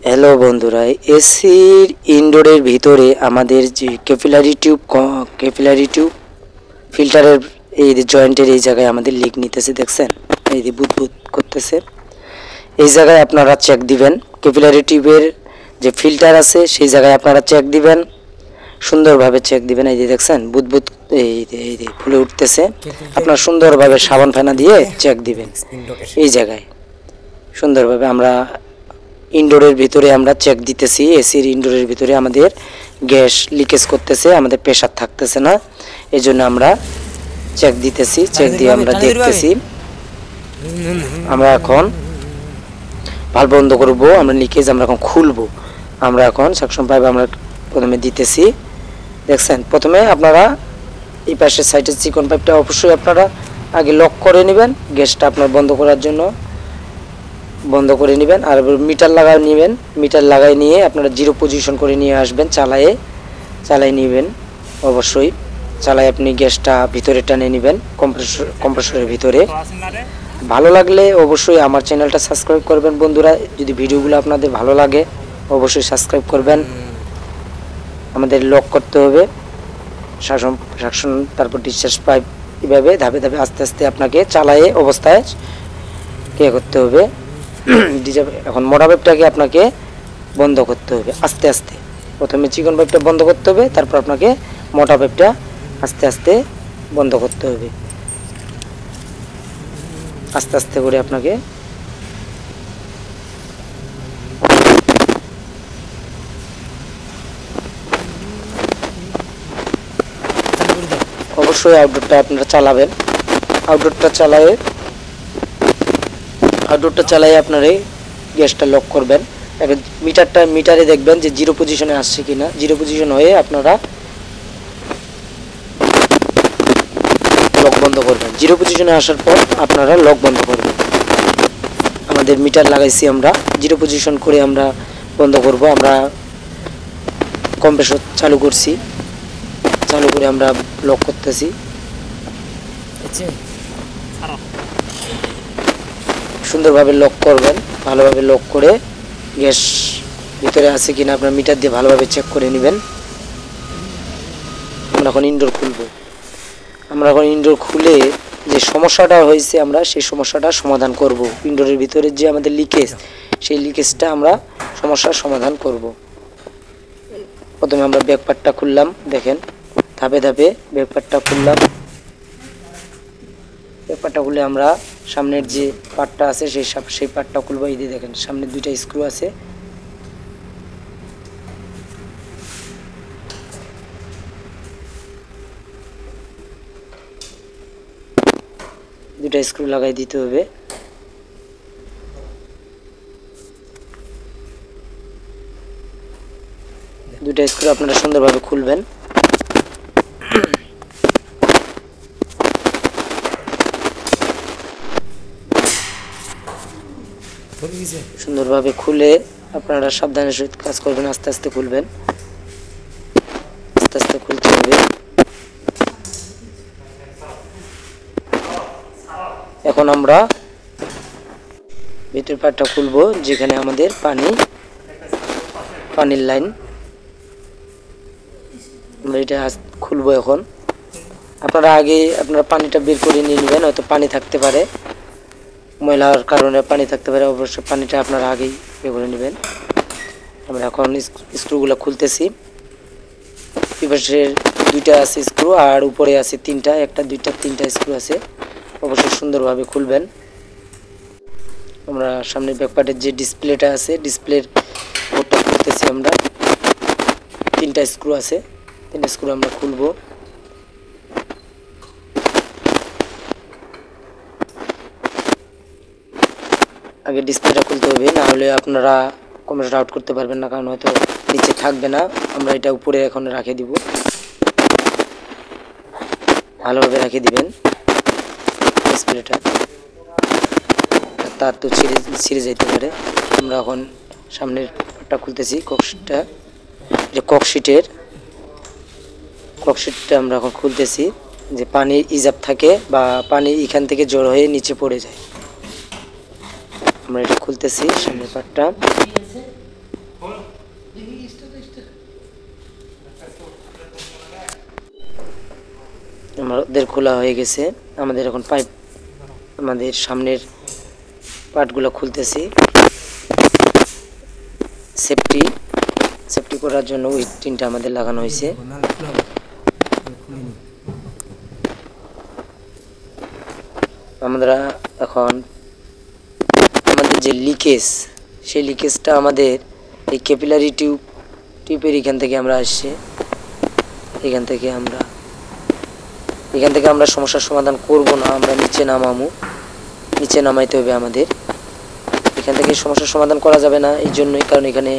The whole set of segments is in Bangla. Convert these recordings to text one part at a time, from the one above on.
হ্যালো বন্ধুরা, এসির ইনডোরের ভিতরে আমাদের যে ক্যাপিলারি টিউব ফিল্টারের এই জয়েন্টের এই জায়গায় আমাদের লিক নিতেছে, দেখছেন? এই যে বুদবুদ করতেছে। এই জায়গায় আপনারা চেক দিবেন। ক্যাপিলারি টিউবের যে ফিল্টার আছে সেই জায়গায় আপনারা চেক দিবেন, সুন্দরভাবে চেক দিবেন। এই যে দেখছেন বুদবুদ এই যে ফুলে উঠতেছে। আপনারা সুন্দরভাবে সাবান ফেনা দিয়ে চেক দিবেন এই জায়গায় সুন্দরভাবে। আমরা ইনডোরের ভিতরে আমরা চেক দিতেছি, এসির ইনডোরের ভিতরে আমাদের গ্যাস লিকেজ করতেছে, আমাদের প্রেসার থাকতেছে না, এই জন্য আমরা চেক দিতেছি। চেক দিয়ে আমরা দেখতেছি। আমরা এখন ভালভ বন্ধ করব, আমরা লিকেজ আমরা এখন খুলবো। আমরা এখন সাকশন পাইপ আমরা প্রথমে দিতেছি, দেখছেন? প্রথমে আপনারা এই পাশের সাইডের চিকন পাইপটা অবশ্যই আপনারা আগে লক করে নেবেন, গ্যাসটা আপনার বন্ধ করার জন্য বন্ধ করে নেবেন। আর মিটার লাগাই নেবেন, মিটার লাগাই নিয়ে আপনারা জিরো পজিশন করে নিয়ে আসবেন, চালাই নেবেন। অবশ্যই চালাই আপনি গ্যাসটা ভিতরে টানে নেবেন কম্প্রেসরের ভিতরে। ভালো লাগলে অবশ্যই আমার চ্যানেলটা সাবস্ক্রাইব করবেন বন্ধুরা। যদি ভিডিওগুলো আপনাদের ভালো লাগে অবশ্যই সাবস্ক্রাইব করবেন। আমাদের লক করতে হবে সাকশন, তারপর ডিসচার্জ পাইপ, এভাবে ধাপে ধাপে আস্তে আস্তে আপনাকে চালায়ে অবস্থায় কে করতে হবে। এখন মোটা পাইপটাকে আপনাকে বন্ধ করতে হবে আস্তে আস্তে। প্রথমে চিকন পাইপটা বন্ধ করতে হবে, তারপর আপনাকে মোটা পাইপটা আস্তে আস্তে বন্ধ করতে হবে। আস্তে আস্তে করে আপনাকে অবশ্যই আউটডোরটা আপনারা চালাবেন। আউটডোরটা চালাই আপনারা গ্যাসটা লক করবেন। মিটারে দেখবেন যে জিরো পজিশনে আসছে কিনা। জিরো পজিশন হয়ে আপনারা লক বন্ধ করবেন। জিরো পজিশনে আসার পর আপনারা লক বন্ধ করবেন। আমাদের মিটার লাগাইছি, আমরা জিরো পজিশন করে আমরা বন্ধ করব। আমরা কম্প্রেসর চালু করছি, চালু করে আমরা লক করতেছি। সুন্দরভাবে লক করবেন, ভালোভাবে লক করে গ্যাস ভিতরে আছে কিনা আপনার মিটার দিয়ে ভালোভাবে চেক করে নেবেন। আমরা এখন ইনডোর খুলব। আমরা এখন ইনডোর খুলে যে সমস্যাটা হয়েছে আমরা সেই সমস্যাটা সমাধান করব। ইনডোরের ভিতরে যে আমাদের লিকেজ, সেই লিকেজটা আমরা সমস্যার সমাধান করব। প্রথমে আমরা ব্যাকপার্টটা খুললাম, দেখেন ধাপে ধাপে ব্যাকপার্টটা খুললাম। ব্যাকপার্টটা খুলে আমরা সামনের যে পার্টটা আছে সেই পার্টটা খুলবো। এই দিয়ে দেখেন সামনে দুইটা স্ক্রু আছে, দুইটা স্ক্রু লাগাই দিতে হবে। দুইটা স্ক্রু আপনারা সুন্দরভাবে খুলবেন। সুন্দরভাবে খুলে আপনারা সাবধানের সহিত কাজ করবেন, আস্তে আস্তে খুলবেন, আস্তে আস্তে খুলতে হবে। এখন আমরা ভিতর পাটটা খুলবো, যেখানে আমাদের পানির লাইন, আমরা এটা খুলবো। এখন আপনারা পানিটা বের করে নিয়ে নেবেন, হয়তো পানি থাকতে পারে, ময়লার কারণে পানি থাকতে পারে, অবশ্যই পানিটা আপনারা আগেই বের করে নেবেন। আমরা এখন স্ক্রুগুলো খুলতেছি। পাশের দুইটা আছে স্ক্রু আর উপরে আছে তিনটা, একটা দুইটা তিনটা স্ক্রু আছে, অবশ্যই সুন্দরভাবে খুলবেন। আমরা সামনের ব্যাকপার্টের যে ডিসপ্লেটা আছে ডিসপ্লের বোর্ডটা খুলতেছি। আমরা তিনটা স্ক্রু আছে, তিনটা স্ক্রু আমরা খুলবো। আগে ডিসপ্লেটা খুলতে হবে, না হলে আপনারা কম্পিউটার আউট করতে পারবেন না, কারণ হয়তো নিচে থাকবে না। আমরা এটা উপরে এখন রেখে দিব, ভালোভাবে রেখে দিবেন ডিসপ্লেটা, তার তো ছিঁড়ে যেতে পারে। আমরা এখন সামনের পার্টটা খুলতেছি, ককশিটটা, যে ককশিটটা আমরা এখন খুলতেছি, যে পানি ইজাব থাকে বা পানি এখান থেকে জড়ো হয়ে নিচে পড়ে যায়। আমরা এটা খুলতেছি সামনের পার্টটা। আমাদের খোলা হয়ে গেছে। আমাদের এখন পাইপ আমাদের সামনের পার্টগুলো খুলতেছি। সেফটি করার জন্য ওই টিনটা আমাদের লাগানো হয়েছে। আমরা এখন আমাদের যে লিকেজ, সেই লিকেজটা আমাদের এই ক্যাপিলারি টিউবের এখান থেকে আমরা আসছে। এখান থেকে আমরা সমস্যার সমাধান করব না, আমরা নিচে নামাইতে হবে আমাদের। এখান থেকে সমস্যার সমাধান করা যাবে না এই জন্যই, কারণ এখানে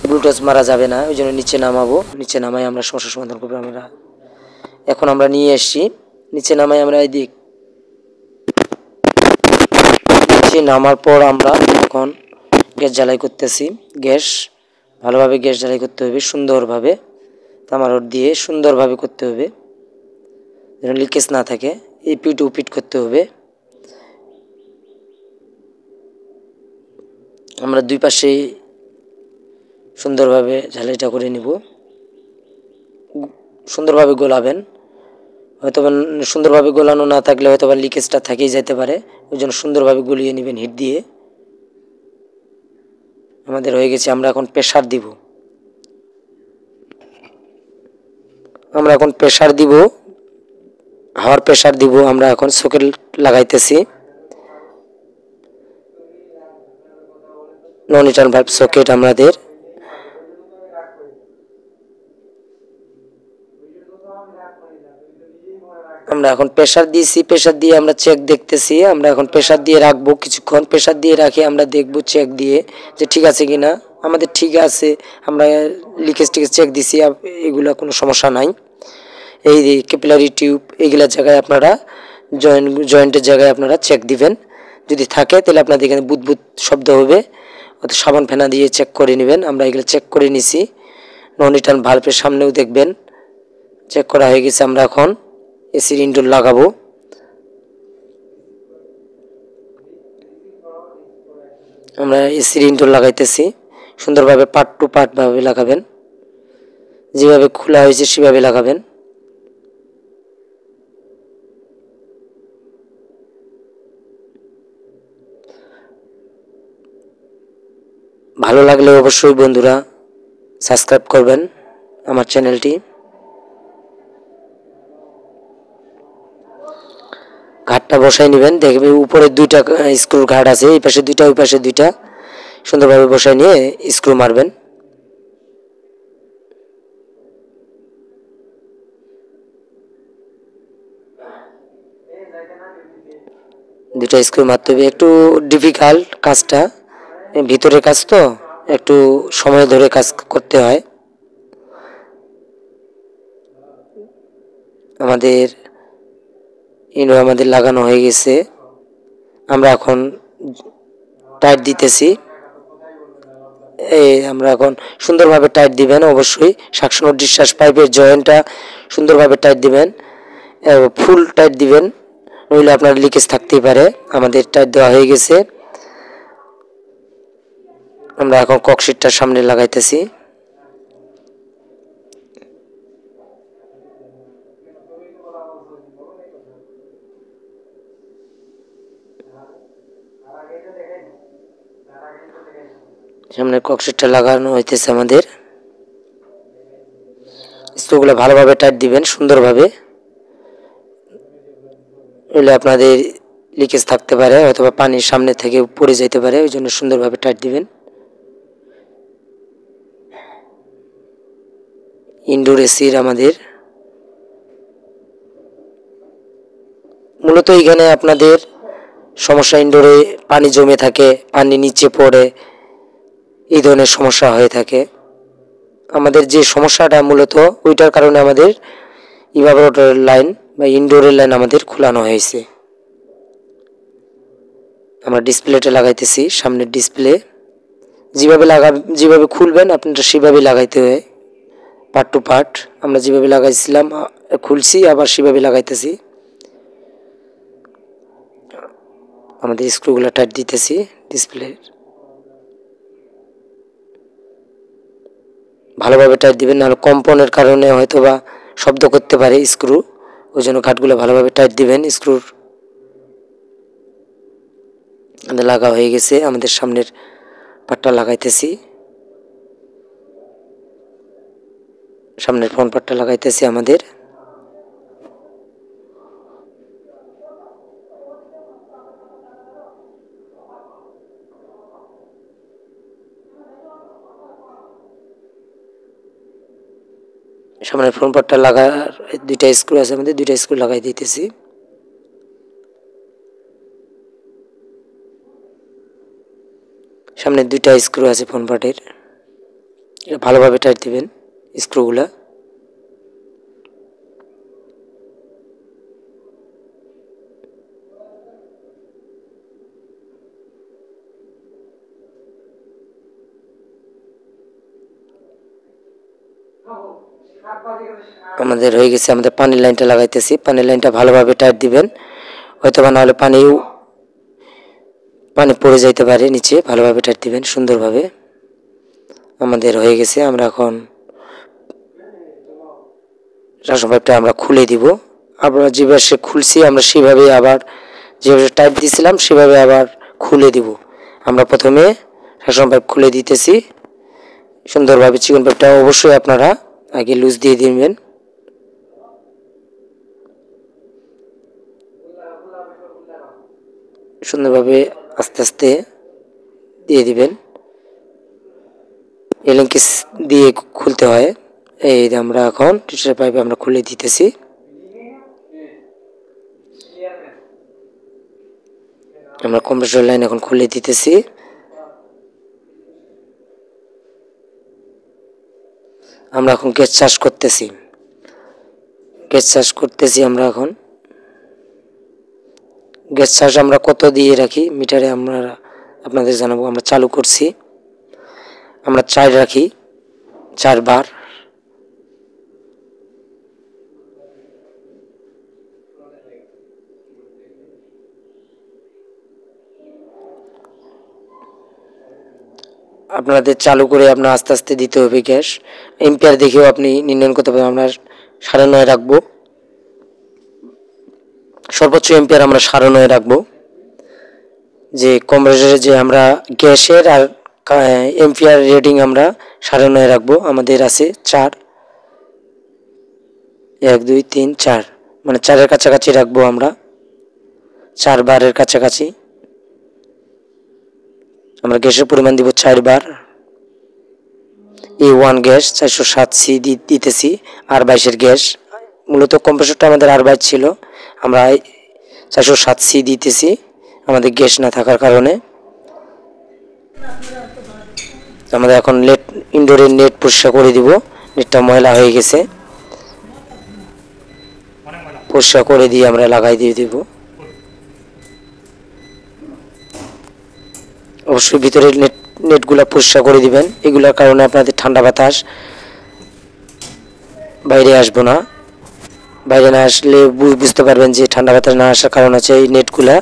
ব্লুটুথ মারা যাবে না, ওই জন্য নিচে নামাই আমরা সমস্যার সমাধান করবো। এখন আমরা নিয়ে এসছি, নিচে নামাই আমরা এদিক। নিচে নামার পর আমরা এখন গ্যাস জ্বালাই করতেছি। ভালোভাবে গ্যাস জ্বালাই করতে হবে, সুন্দরভাবে তামা রড দিয়ে সুন্দরভাবে করতে হবে যেন লিকেজ না থাকে। এপিট ওপিট করতে হবে। আমরা দুই পাশে সুন্দরভাবে ঝালাইটা করে নিব। সুন্দরভাবে গোলাবেন, হয়তো সুন্দরভাবে গোলানো না থাকলে হয়তো লিকেজটা থেকেই যেতে পারে, ওই জন্য সুন্দরভাবে গলিয়ে নেবেন হিট দিয়ে। আমাদের হয়ে গেছে। আমরা এখন প্রেসার দিব। হাওয়ার প্রেসার দিব। আমরা এখন সকেট লাগাইতেছি, নন রিটার্ন ভালভ সকেট। আমরা এখন প্রেসার দিয়েছি, প্রেসার দিয়ে আমরা চেক দেখতেছি। আমরা এখন প্রেসার দিয়ে রাখবো কিছুক্ষণ। প্রেসার দিয়ে রাখি আমরা দেখবো চেক দিয়ে যে ঠিক আছে কিনা। আমাদের ঠিক আছে, আমরা লিকেজ চেক দিছি, এগুলা কোনো সমস্যা নাই। এই ক্যাপিলারি টিউব এইগুলা জায়গায় আপনারা জয়েন্টের জায়গায় আপনারা চেক দিবেন। যদি থাকে তাহলে আপনাদের এখানে বুদবুদ শব্দ হবে, অর্থাৎ সাবান ফেনা দিয়ে চেক করে নেবেন। আমরা এগুলো চেক করে নিছি। নন রিটার্ন ভালভের সামনেও দেখবেন চেক করা হয়ে গেছে। আমরা এখন এসির ইনডোর লাগাবো। আমরা এসির ইনডোর লাগাইতেছি। সুন্দরভাবে পার্ট টু পার্ট ভাবে লাগাবেন, যেভাবে খোলা হয়েছে সেভাবে লাগাবেন। ভালো লাগলে অবশ্যই বন্ধুরা সাবস্ক্রাইব করবেন আমার চ্যানেলটি। ঘাটটা বসাই নেবেন। দেখবে উপরে দুইটা স্ক্রুর ঘাট আছে, এই পাশে দুইটা ওই পাশে দুইটা। সুন্দরভাবে বসাই নিয়ে স্ক্রু মারবেন। দুইটা স্ক্রু মারতে হবে। একটু ডিফিকাল্ট কাজটা, ভিতরের কাজ তো একটু সময় ধরে কাজ করতে হয়। আমাদের লাগানো হয়ে গেছে। আমরা এখন টাইট দিতেছি। আমরা এখন সুন্দরভাবে টাইট দিবেন অবশ্যই। সাকশন ও ডিসচার্জ পাইপের জয়েন্টটা সুন্দরভাবে টাইট দিবেন, ফুল টাইট দিবেন, নইলে আপনার লিকেজ থাকতেই পারে। আমাদের টাইট দেওয়া হয়ে গেছে। আমরা এখন ককশিটটা সামনে লাগাইতেছি। সামনে ককশিটটা লাগানো হইতেছে আমাদের। স্ক্রুগুলো ভালোভাবে টাইট দিবেন সুন্দরভাবে, নইলে আপনাদের লিকেজ থাকতে পারে, অথবা পানির সামনে থেকে পড়ে যেতে পারে, ওই জন্য সুন্দরভাবে টাইট দিবেন। ইনডোর এসির আমাদের মূলত এখানে আপনাদের সমস্যা, ইনডোরে পানি জমে থাকে, পানি নিচে পড়ে, এই ধরনের সমস্যা হয়ে থাকে। আমাদের যে সমস্যাটা মূলত ওইটার কারণে আমাদের ইভাপোরেটরের লাইন বা ইনডোরের লাইন আমাদের খোলানো হয়েছে। আমরা ডিসপ্লেটা লাগাইতেছি, সামনের ডিসপ্লে। যেভাবে খুলবেন আপনারা সেভাবে লাগাইতে হয়, পার্ট টু পার্ট। আমরা যেভাবে লাগাইছিলাম খুলছি, আবার সেভাবে লাগাইতেছি। আমাদের স্ক্রুগুলো টাইট দিতেছি ডিসপ্লে। ভালোভাবে টাইট দিবেন, নাহলে কম্পনের কারণে হয়তোবা শব্দ করতে পারে স্ক্রু, ওই জন্য গাঁটগুলো ভালোভাবে টাইট দিবেন। স্ক্রুর আমাদের লাগা হয়ে গেছে, আমাদের সামনের পাটটা লাগাইতেছি, সামনের ফ্রন্ট পার্টটা লাগাইতেছি আমাদের। সামনের ফ্রন্ট পার্টটা লাগার দুইটা স্ক্রু আছে আমাদের, দুইটা স্ক্রু লাগাই দিতেছি। সামনের দুইটা স্ক্রু আছে ফ্রন্ট পার্টের, এটা ভালোভাবে টাইট দিবেন স্ক্রুগুলা। আমাদের হয়ে গেছে, আমাদের পানির লাইনটা লাগাইতেছি। পানির লাইনটা ভালোভাবে টাইট দিবেন, হয়তো বা নাহলে পানি পড়ে যাইতে পারে নিচে, ভালোভাবে টাইট দিবেন সুন্দরভাবে। আমাদের হয়ে গেছে, আমরা এখন সাকশন পাইপটা আমরা খুলে দিব। আমরা যেভাবে খুলছি আমরা সেভাবে আবার যেভাবে টাইট দিয়েছিলাম সেভাবে আবার খুলে দিব। আমরা প্রথমে সাকশন পাইপ খুলে দিতেছি সুন্দরভাবে। চিকন পাইপটা অবশ্যই আপনারা আগে লুজ দিয়ে দিবেন। সুন্দরভাবে আস্তে আস্তে দিয়ে দিবেন, এলিঙ্কিস দিয়ে খুলতে হয়। এই আমরা এখন টিচার পাইপ আমরা খুলে দিতেছি। আমরা কম্প্রেসর লাইন এখন খুলে দিতেছি। আমরা এখন গ্যাস চার্জ করতেছি, আমরা এখন গ্যাস চার্জ আমরা কত দিয়ে রাখি মিটারে আমরা আপনাদের জানাবো। আমরা চালু করছি, আমরা 4 রাখি, 4 বার। আপনাদের চালু করে আপনার আস্তে আস্তে দিতে হবে গ্যাস। এম্পিয়ার দেখেও আপনি নির্ণয় করতে পারবেন। আমরা 9.5 রাখবো, সর্বোচ্চ এম্পিয়ার আমরা 9.5 রাখবো। যে কম্প্রেসরে যে আমরা গ্যাসের আর এম্পিয়ার রেটিং আমরা 9.5 রাখবো। আমাদের আছে 4, 1 2 3 4, মানে 4-এর কাছাকাছি রাখবো আমরা, 4 বারের কাছাকাছি। আমরা গ্যাসের পরিমাণ দিব 4 বার। A1 গ্যাস 407C দিতেছি, R22 গ্যাস। মূলত কম্প্রেসরটা আমাদের R22 ছিল, আমরা 407C দিতেছি আমাদের গ্যাস না থাকার কারণে। আমাদের এখন ইনডোরের নেট পরিষ্কার করে দিব। নেটটা ময়লা হয়ে গেছে, পরিষ্কার করে দিয়ে আমরা লাগাই দিয়ে দিব। অবশ্যই ভিতরের নেটগুলা পরিষ্কার করে দিবেন, এগুলোর কারণে আপনাদের ঠান্ডা বাতাস বাইরে আসবো না। বাইরে না আসলে বুঝতে পারবেন যে ঠান্ডা বাতাস না আসার কারণ হচ্ছে এই নেটগুলা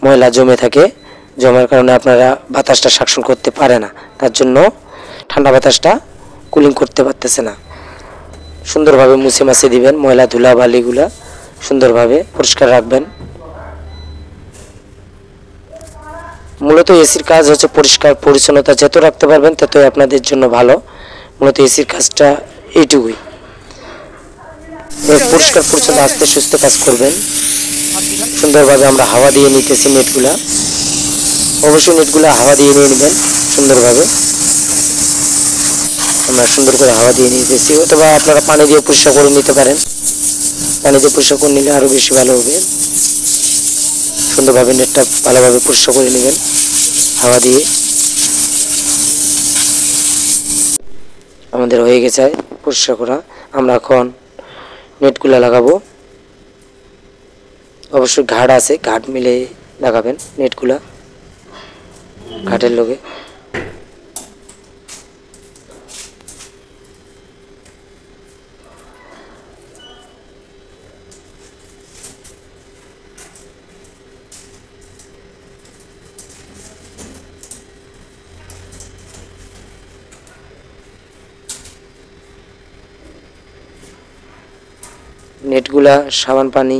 ময়লা জমে থাকে, জমার কারণে আপনারা বাতাসটা সাকশন করতে পারে না, তার জন্য ঠান্ডা বাতাসটা কুলিং করতে পারতেছে না। সুন্দরভাবে মুছে মাছে দিবেন, ময়লা ধুলা বালিগুলা সুন্দরভাবে পরিষ্কার রাখবেন। মূলত এসির কাজ হচ্ছে পরিষ্কার পরিচ্ছন্নতা যত রাখতে পারবেন ততই আপনাদের জন্য ভালো। মূলত এসির কাজটা এইটুকুই, পরিষ্কার পরিচ্ছন্ন আস্তে সুস্থ কাজ করবেন। সুন্দরভাবে আমরা হাওয়া দিয়ে নিতেছি নেটগুলা, অবশ্যই নেটগুলা হাওয়া দিয়ে নিয়ে নেবেন সুন্দরভাবে। আমরা সুন্দর করে হাওয়া দিয়ে নিতেছি, অথবা আপনারা পানি দিয়ে পরিষ্কার করে নিতে পারেন। পানি দিয়ে পরিষ্কার করে নিলে আরও বেশি ভালো হবে। সুন্দরভাবে নেটটা ভালোভাবে পরিষ্কার করে নেবেন হাওয়া দিয়ে। আমাদের হয়ে গেছে পরিষ্কার করা। আমরা এখন নেটগুলা লাগাবো। অবশ্যই ঘাট আছে, ঘাট মিলে লাগাবেন নেটগুলা ঘাটের লগে। নেটগুলা সাবান পানি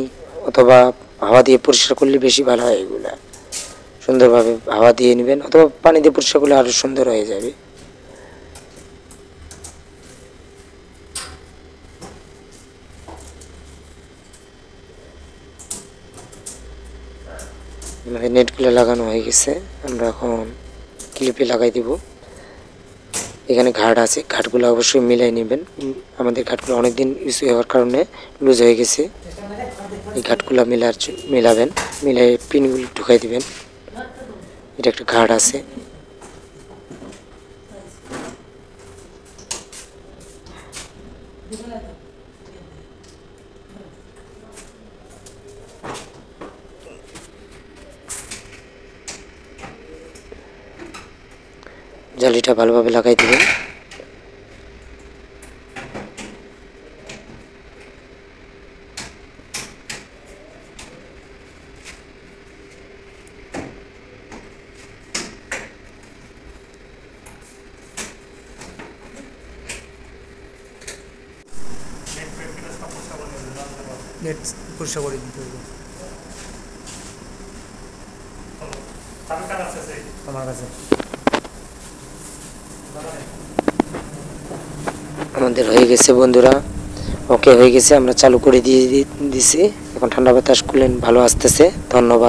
অথবা হাওয়া দিয়ে পরিষ্কার করলে বেশি ভালো হয়। এগুলা সুন্দরভাবে হাওয়া দিয়ে নেবেন অথবা পানি দিয়ে পরিষ্কার করলে আরও সুন্দর হয়ে যাবে। আমাদের নেটগুলো লাগানো হয়ে গেছে, আমরা এখন ক্লিপে লাগাই দিব। এখানে ঘাট আছে, ঘাটগুলো অবশ্যই মিলাই নেবেন। আমাদের ঘাটগুলো অনেকদিন ইউজ হওয়ার কারণে লুজ হয়ে গেছে। এই ঘাটগুলো মিলাবেন, মিলাই পিনগুলো ঢুকাই দিবেন। এটা একটা ঘাট আছে। জালিটা ভালোভাবে লাগাই দিবেন। নেট পরিষ্কার করে দিতে হবে আমার কাছে। আমাদের হয়ে গেছে বন্ধুরা, ওকে হয়ে গেছে, আমরা চালু করে দিয়েছি। এখন ঠান্ডা বাতাস খুলেন, ভালো আসতেছে। ধন্যবাদ।